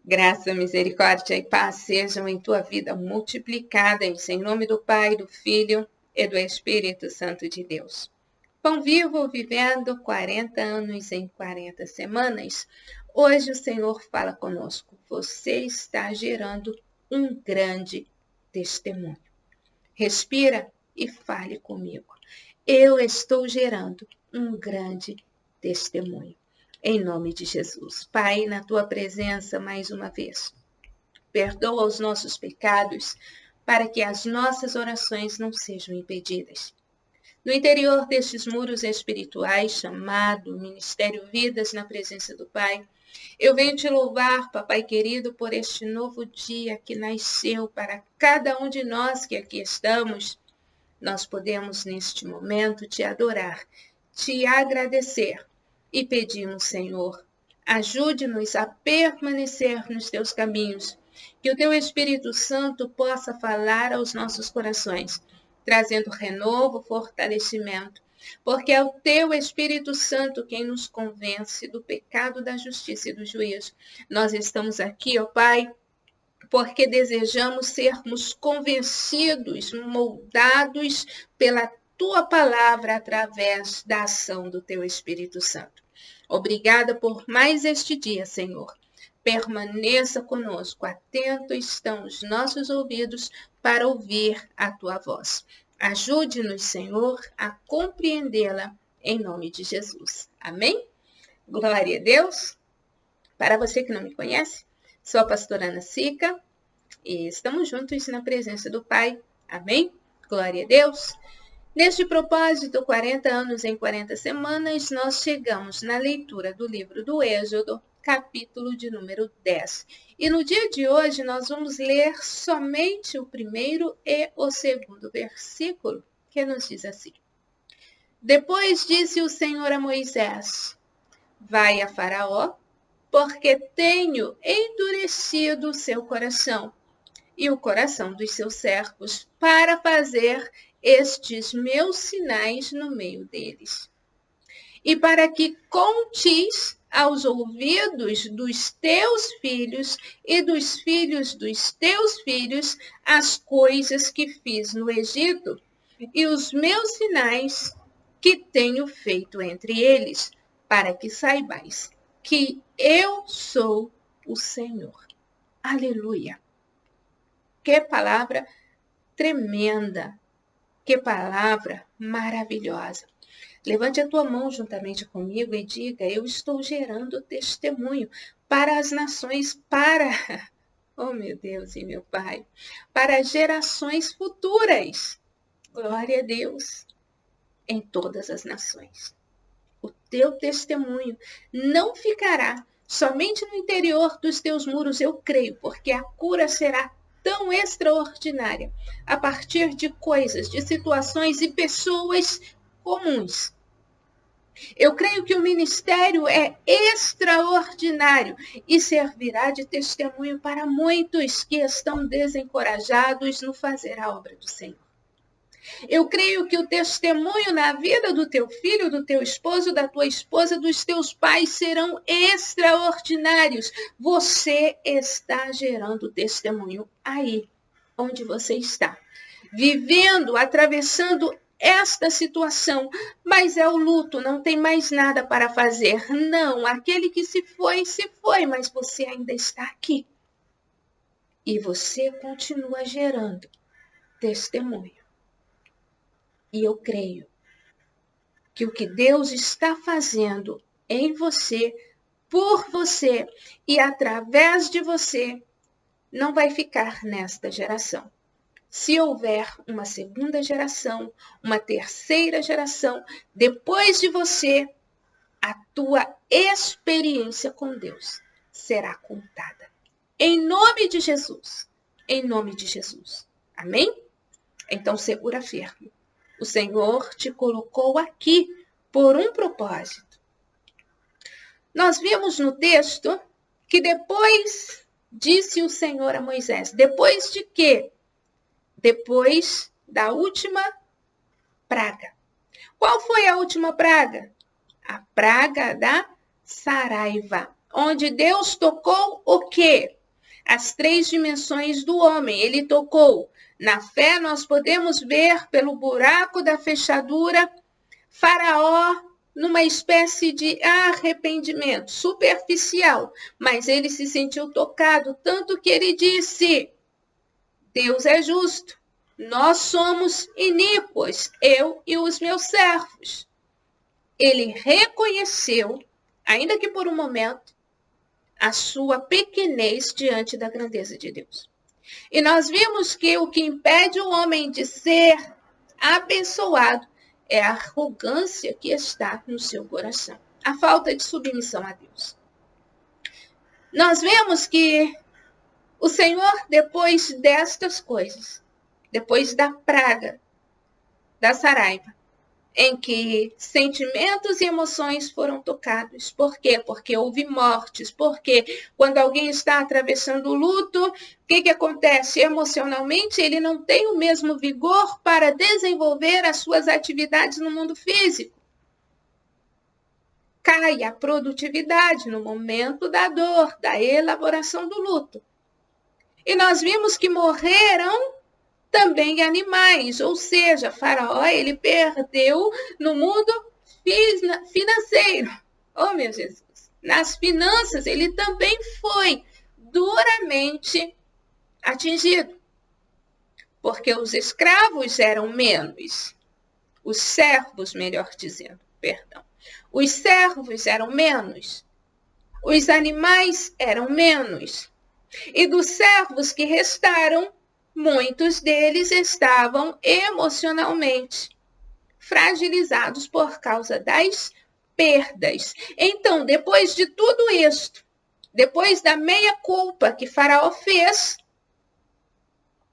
Graça, misericórdia e paz sejam em tua vida multiplicadas, em nome do Pai, do Filho e do Espírito Santo de Deus. Pão Vivo vivendo 40 anos em 40 semanas. Hoje o Senhor fala conosco. Você está gerando um grande testemunho. Respira e fale comigo. Eu estou gerando um grande testemunho. Em nome de Jesus. Pai, na tua presença mais uma vez, perdoa os nossos pecados para que as nossas orações não sejam impedidas. No interior destes muros espirituais, chamado Ministério Vidas na presença do Pai, eu venho te louvar, Papai querido, por este novo dia que nasceu para cada um de nós que aqui estamos. Nós podemos, neste momento, te adorar, te agradecer. E pedimos, Senhor, ajude-nos a permanecer nos teus caminhos, que o teu Espírito Santo possa falar aos nossos corações, trazendo renovo, fortalecimento, porque é o teu Espírito Santo quem nos convence do pecado, da justiça e do juízo. Nós estamos aqui, ó Pai, porque desejamos sermos convencidos, moldados pela tua palavra através da ação do teu Espírito Santo. Obrigada por mais este dia, Senhor. Permaneça conosco, atento estão os nossos ouvidos para ouvir a tua voz. Ajude-nos, Senhor, a compreendê-la em nome de Jesus. Amém? Glória a Deus. Para você que não me conhece, sou a pastora Ana Sica e estamos juntos na presença do Pai. Amém? Glória a Deus. Neste propósito, 40 anos em 40 semanas, nós chegamos na leitura do livro do Êxodo, capítulo de número 10. E no dia de hoje, nós vamos ler somente o primeiro e o segundo versículo, que nos diz assim. Depois disse o Senhor a Moisés, vai a Faraó, porque tenho endurecido o seu coração e o coração dos seus servos para fazer estes meus sinais no meio deles. E para que contes aos ouvidos dos teus filhos e dos filhos dos teus filhos as coisas que fiz no Egito e os meus sinais que tenho feito entre eles, para que saibais que eu sou o Senhor. Aleluia! Que palavra tremenda! Que palavra maravilhosa! Levante a tua mão juntamente comigo e diga, eu estou gerando testemunho para as nações, oh meu Deus e meu Pai, para gerações futuras. Glória a Deus em todas as nações. O teu testemunho não ficará somente no interior dos teus muros, eu creio, porque a cura será tão extraordinária a partir de coisas, de situações e pessoas comuns. Eu creio que o ministério é extraordinário e servirá de testemunho para muitos que estão desencorajados no fazer a obra do Senhor. Eu creio que o testemunho na vida do teu filho, do teu esposo, da tua esposa, dos teus pais serão extraordinários. Você está gerando testemunho aí onde você está. Vivendo, atravessando esta situação, mas é o luto, não tem mais nada para fazer. Não, aquele que se foi, mas você ainda está aqui. E você continua gerando testemunho. E eu creio que o que Deus está fazendo em você, por você e através de você, não vai ficar nesta geração. Se houver uma segunda geração, uma terceira geração, depois de você, a tua experiência com Deus será contada. Em nome de Jesus. Em nome de Jesus. Amém? Então segura firme. O Senhor te colocou aqui por um propósito. Nós vimos no texto que depois disse o Senhor a Moisés, depois de quê? Depois da última praga. Qual foi a última praga? A praga da saraiva, onde Deus tocou o quê? as 3 dimensões do homem. Ele tocou. Na fé, nós podemos ver pelo buraco da fechadura Faraó numa espécie de arrependimento superficial, mas ele se sentiu tocado, tanto que ele disse: Deus é justo, nós somos iníquos, eu e os meus servos. Ele reconheceu, ainda que por um momento, a sua pequenez diante da grandeza de Deus. E nós vimos que o que impede o homem de ser abençoado é a arrogância que está no seu coração, a falta de submissão a Deus. Nós vemos que o Senhor, depois destas coisas, depois da praga, da saraiva, em que sentimentos e emoções foram tocados. Por quê? Porque houve mortes. Porque quando alguém está atravessando o luto, o que acontece? Emocionalmente, ele não tem o mesmo vigor para desenvolver as suas atividades no mundo físico. Cai a produtividade no momento da dor, da elaboração do luto. E nós vimos que morreram também animais, ou seja, Faraó, ele perdeu no mundo financeiro. Oh, meu Jesus! Nas finanças, ele também foi duramente atingido. Porque os escravos eram menos. Os servos, melhor dizendo, perdão. Os servos eram menos. Os animais eram menos. E dos servos que restaram, muitos deles estavam emocionalmente fragilizados por causa das perdas. Então, depois de tudo isto, depois da meia-culpa que Faraó fez,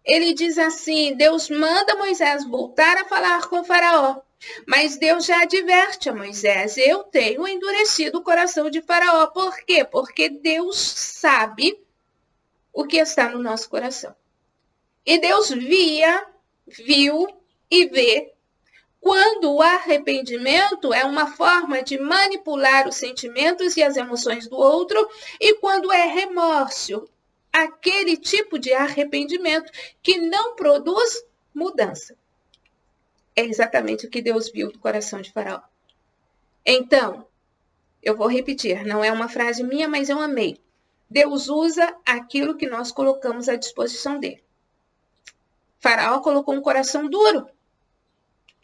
ele diz assim: Deus manda Moisés voltar a falar com Faraó. Mas Deus já adverte a Moisés: eu tenho endurecido o coração de Faraó. Por quê? Porque Deus sabe o que está no nosso coração. E Deus viu e vê quando o arrependimento é uma forma de manipular os sentimentos e as emoções do outro e quando é remorso, aquele tipo de arrependimento que não produz mudança. É exatamente o que Deus viu do coração de Faraó. Então, eu vou repetir, não é uma frase minha, mas eu amei. Deus usa aquilo que nós colocamos à disposição dele. Faraó colocou um coração duro,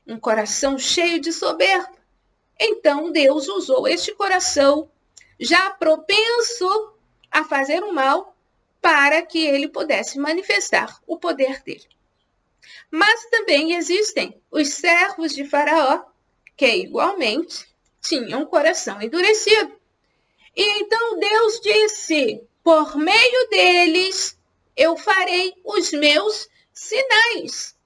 um coração cheio de soberba. Então, Deus usou este coração já propenso a fazer o mal para que ele pudesse manifestar o poder dele. Mas também existem os servos de Faraó, que igualmente tinham um coração endurecido. E então Deus disse: por meio deles eu farei os meus sinais.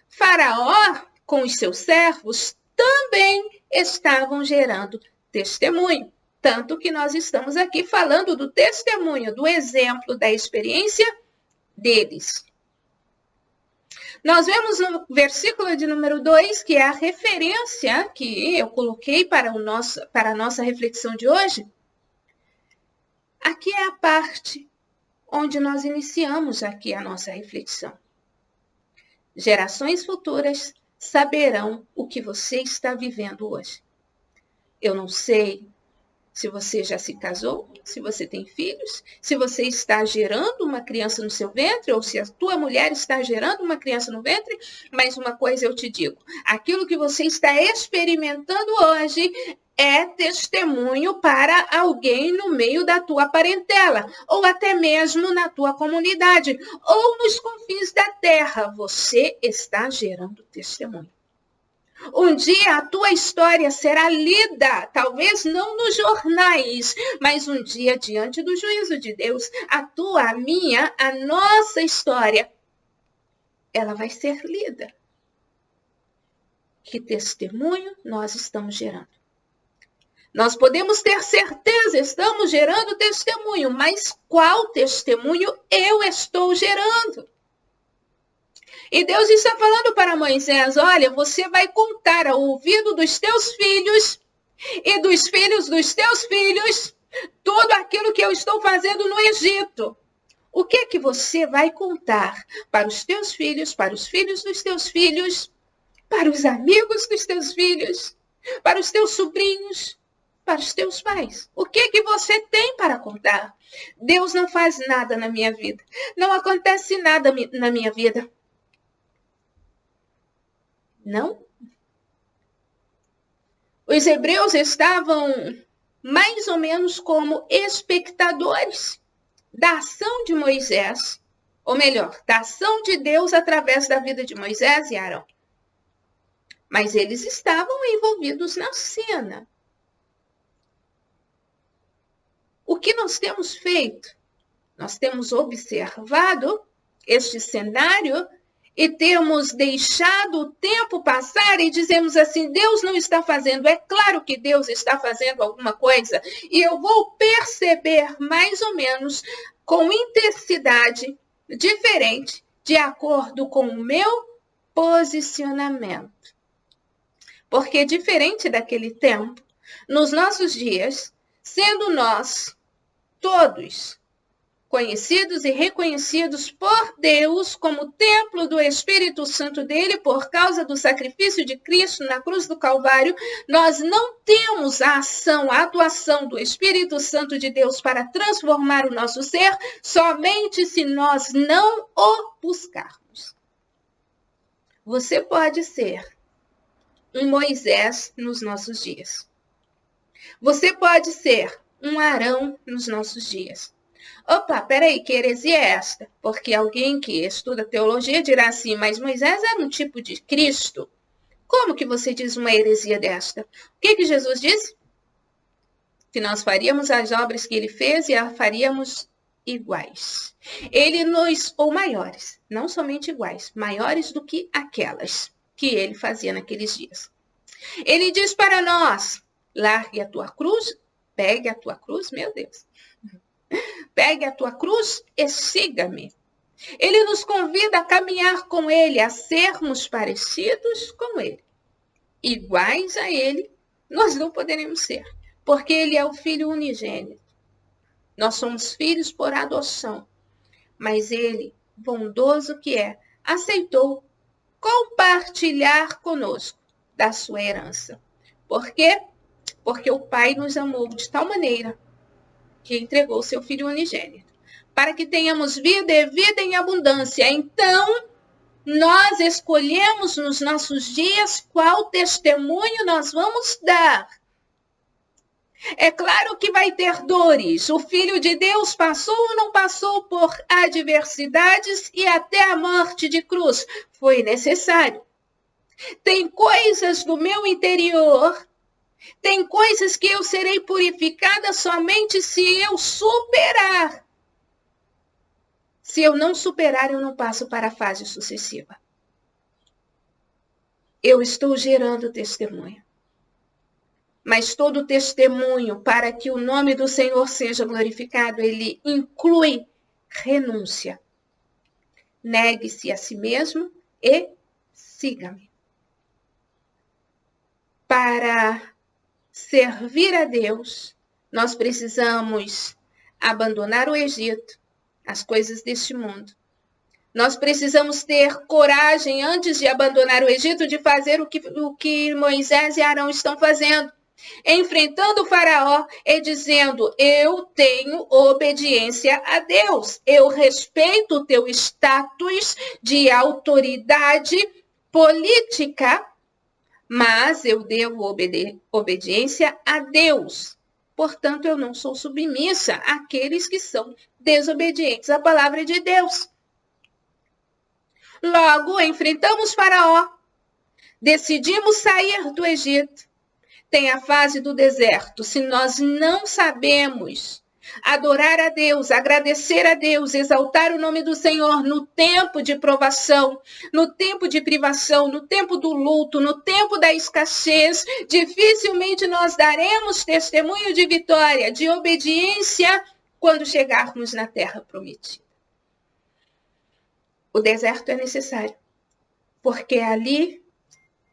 Faraó, com os seus servos, também estavam gerando testemunho. Tanto que nós estamos aqui falando do testemunho, do exemplo, da experiência deles. Nós vemos no versículo de número 2, que é a referência que eu coloquei para a nossa reflexão de hoje. Aqui é a parte onde nós iniciamos aqui a nossa reflexão. Gerações futuras saberão o que você está vivendo hoje. Eu não sei se você já se casou, se você tem filhos, se você está gerando uma criança no seu ventre, ou se a tua mulher está gerando uma criança no ventre, mas uma coisa eu te digo, aquilo que você está experimentando hoje é testemunho para alguém no meio da tua parentela, ou até mesmo na tua comunidade, ou nos confins da terra. Você está gerando testemunho. Um dia a tua história será lida, talvez não nos jornais, mas um dia diante do juízo de Deus, a tua, a minha, a nossa história, ela vai ser lida. Que testemunho nós estamos gerando? Nós podemos ter certeza, estamos gerando testemunho, mas qual testemunho eu estou gerando? E Deus está falando para Moisés: olha, você vai contar ao ouvido dos teus filhos e dos filhos dos teus filhos tudo aquilo que eu estou fazendo no Egito. O que é que você vai contar para os teus filhos, para os filhos dos teus filhos, para os amigos dos teus filhos, para os teus sobrinhos, para os teus pais? O que é que você tem para contar? Deus não faz nada na minha vida. Não acontece nada na minha vida. Não? Os hebreus estavam mais ou menos como espectadores da ação de Moisés, ou melhor, da ação de Deus através da vida de Moisés e Arão. Mas eles estavam envolvidos na cena. O que nós temos feito? Nós temos observado este cenário e temos deixado o tempo passar e dizemos assim, Deus não está fazendo. É claro que Deus está fazendo alguma coisa e eu vou perceber mais ou menos com intensidade diferente de acordo com o meu posicionamento. Porque diferente daquele tempo, nos nossos dias, sendo nós todos conhecidos e reconhecidos por Deus como templo do Espírito Santo dele, por causa do sacrifício de Cristo na cruz do Calvário, nós não temos a ação, a atuação do Espírito Santo de Deus para transformar o nosso ser, somente se nós não o buscarmos. Você pode ser um Moisés nos nossos dias. Você pode ser um Arão nos nossos dias. Opa, peraí, que heresia é esta? Porque alguém que estuda teologia dirá assim, mas Moisés era um tipo de Cristo. Como que você diz uma heresia desta? O que Jesus disse? Que nós faríamos as obras que ele fez e as faríamos iguais. Ou maiores, não somente iguais, maiores do que aquelas que ele fazia naqueles dias. Ele diz para nós, largue a tua cruz, pegue a tua cruz, meu Deus. Pegue a tua cruz e siga-me. Ele nos convida a caminhar com ele, a sermos parecidos com ele. Iguais a ele, nós não poderemos ser, porque ele é o Filho unigênito. Nós somos filhos por adoção, mas ele, bondoso que é, aceitou compartilhar conosco da sua herança. Por quê? Porque o Pai nos amou de tal maneira que entregou o seu Filho unigênito, para que tenhamos vida e vida em abundância. Então, nós escolhemos nos nossos dias qual testemunho nós vamos dar. É claro que vai ter dores. O Filho de Deus passou ou não passou por adversidades e até a morte de cruz. Foi necessário. Tem coisas do meu interior, tem coisas que eu serei purificada somente se eu superar. Se eu não superar, eu não passo para a fase sucessiva. Eu estou gerando testemunho. Mas todo testemunho, para que o nome do Senhor seja glorificado, ele inclui renúncia. Negue-se a si mesmo e siga-me. Para servir a Deus, nós precisamos abandonar o Egito, as coisas deste mundo. Nós precisamos ter coragem, antes de abandonar o Egito, de fazer o que Moisés e Arão estão fazendo. Enfrentando o faraó e dizendo, eu tenho obediência a Deus. Eu respeito o teu status de autoridade política, mas eu devo obediência a Deus. Portanto, eu não sou submissa àqueles que são desobedientes à palavra de Deus. Logo, enfrentamos Faraó. Decidimos sair do Egito. Tem a fase do deserto. Se nós não sabemos adorar a Deus, agradecer a Deus, exaltar o nome do Senhor no tempo de provação, no tempo de privação, no tempo do luto, no tempo da escassez, dificilmente nós daremos testemunho de vitória, de obediência, quando chegarmos na terra prometida. O deserto é necessário, porque é ali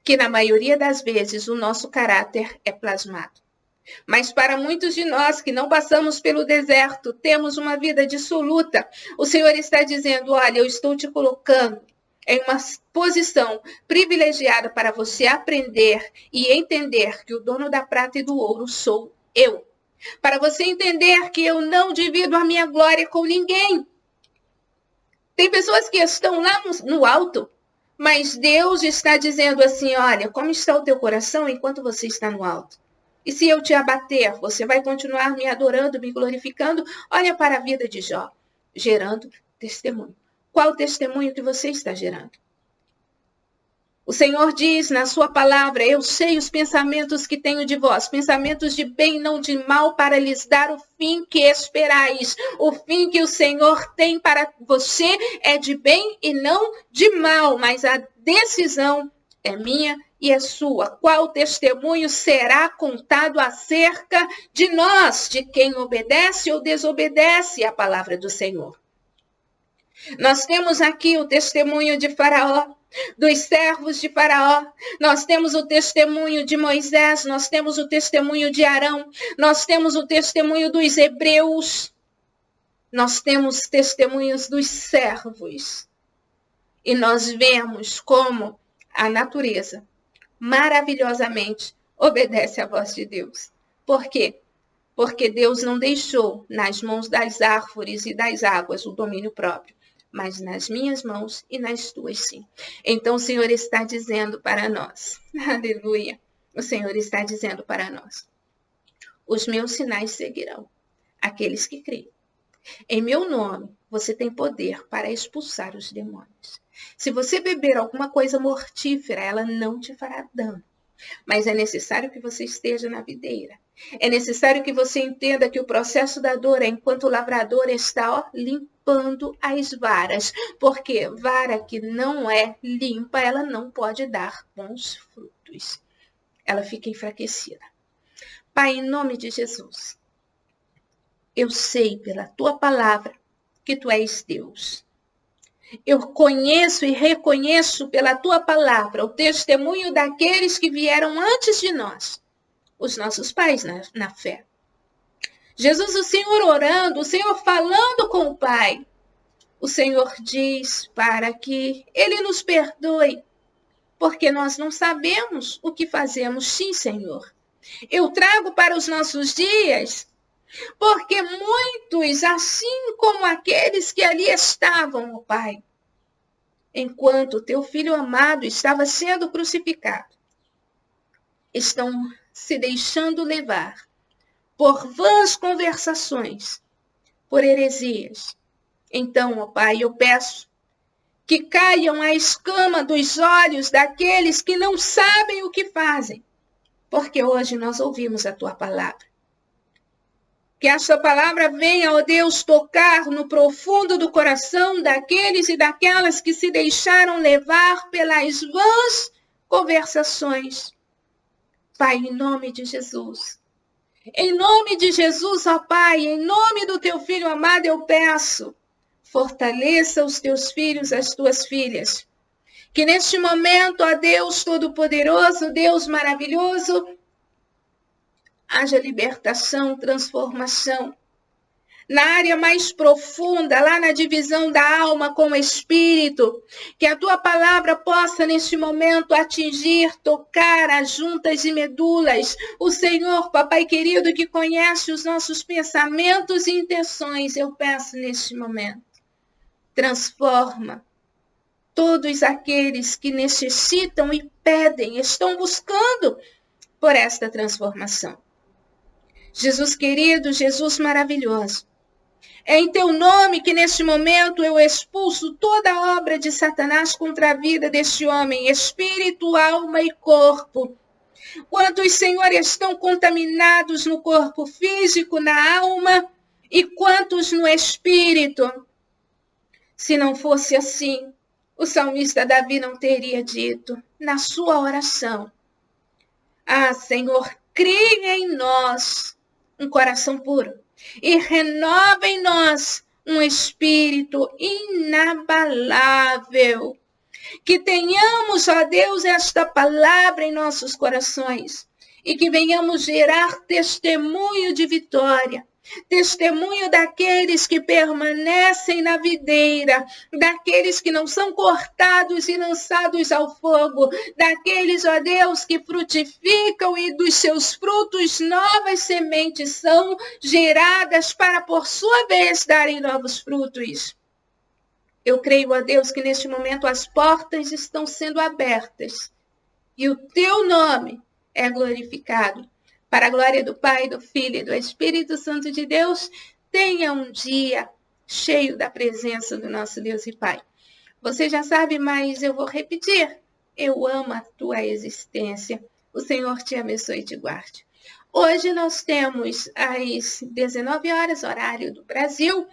que, na maioria das vezes, o nosso caráter é plasmado. Mas para muitos de nós que não passamos pelo deserto, temos uma vida dissoluta, o Senhor está dizendo, olha, eu estou te colocando em uma posição privilegiada para você aprender e entender que o dono da prata e do ouro sou eu. Para você entender que eu não divido a minha glória com ninguém. Tem pessoas que estão lá no alto, mas Deus está dizendo assim, olha, como está o teu coração enquanto você está no alto? E se eu te abater, você vai continuar me adorando, me glorificando? Olha para a vida de Jó, gerando testemunho. Qual testemunho que você está gerando? O Senhor diz na sua palavra, eu sei os pensamentos que tenho de vós, pensamentos de bem e não de mal, para lhes dar o fim que esperais. O fim que o Senhor tem para você é de bem e não de mal, mas a decisão é minha e é sua. Qual testemunho será contado acerca de nós, de quem obedece ou desobedece à palavra do Senhor? Nós temos aqui o testemunho de Faraó, dos servos de Faraó, nós temos o testemunho de Moisés, nós temos o testemunho de Arão, nós temos o testemunho dos hebreus, nós temos testemunhos dos servos. E nós vemos como a natureza maravilhosamente obedece à voz de Deus. Por quê? Porque Deus não deixou nas mãos das árvores e das águas o domínio próprio, mas nas minhas mãos e nas tuas sim. Então o Senhor está dizendo para nós, aleluia, o Senhor está dizendo para nós, os meus sinais seguirão aqueles que creem. Em meu nome, você tem poder para expulsar os demônios. Se você beber alguma coisa mortífera, ela não te fará dano. Mas é necessário que você esteja na videira. É necessário que você entenda que o processo da dor é enquanto o lavrador está limpando as varas. Porque vara que não é limpa, ela não pode dar bons frutos. Ela fica enfraquecida. Pai, em nome de Jesus, eu sei pela tua palavra que tu és Deus. Eu conheço e reconheço pela tua palavra o testemunho daqueles que vieram antes de nós, os nossos pais na fé. Jesus, o Senhor orando, o Senhor falando com o Pai, o Senhor diz para que Ele nos perdoe, porque nós não sabemos o que fazemos. Sim, Senhor. Eu trago para os nossos dias, porque muitos, assim como aqueles que ali estavam, ó Pai, enquanto o teu filho amado estava sendo crucificado, estão se deixando levar por vãs conversações, por heresias. Então, ó Pai, eu peço que caiam a escama dos olhos daqueles que não sabem o que fazem, porque hoje nós ouvimos a tua palavra. Que essa palavra venha, ó Deus, tocar no profundo do coração daqueles e daquelas que se deixaram levar pelas vãs conversações. Pai, em nome de Jesus. Em nome de Jesus, ó Pai, em nome do teu Filho amado, eu peço, fortaleça os teus filhos, as tuas filhas. Que neste momento, ó Deus Todo-Poderoso, Deus maravilhoso, haja libertação, transformação. Na área mais profunda, lá na divisão da alma com o espírito, que a tua palavra possa neste momento atingir, tocar as juntas e medulas. O Senhor, papai querido, que conhece os nossos pensamentos e intenções, eu peço neste momento, transforma todos aqueles que necessitam e pedem, estão buscando por esta transformação. Jesus querido, Jesus maravilhoso, é em teu nome que neste momento eu expulso toda a obra de Satanás contra a vida deste homem, espírito, alma e corpo. Quantos, Senhor, estão contaminados no corpo físico, na alma, e quantos no espírito? Se não fosse assim, o salmista Davi não teria dito na sua oração: ah, Senhor, cria em nós um coração puro e renova em nós um espírito inabalável. Que tenhamos, ó Deus, esta palavra em nossos corações e que venhamos gerar testemunho de vitória. Testemunho daqueles que permanecem na videira, daqueles que não são cortados e lançados ao fogo, daqueles, ó Deus, que frutificam e dos seus frutos novas sementes são geradas para, por sua vez, darem novos frutos. Eu creio, ó Deus, que neste momento as portas estão sendo abertas e o teu nome é glorificado. Para a glória do Pai, do Filho e do Espírito Santo de Deus, tenha um dia cheio da presença do nosso Deus e Pai. Você já sabe, mas eu vou repetir. Eu amo a tua existência. O Senhor te abençoe e te guarde. Hoje nós temos às 19 horas, horário do Brasil,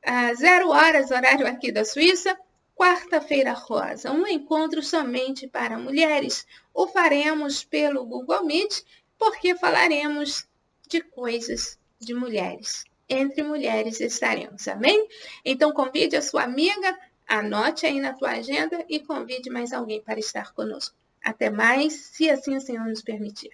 às 0 horas, horário aqui da Suíça, quarta-feira rosa, um encontro somente para mulheres. O faremos pelo Google Meet, porque falaremos de coisas de mulheres. Entre mulheres estaremos, amém? Então convide a sua amiga, anote aí na tua agenda e convide mais alguém para estar conosco. Até mais, se assim o Senhor nos permitir.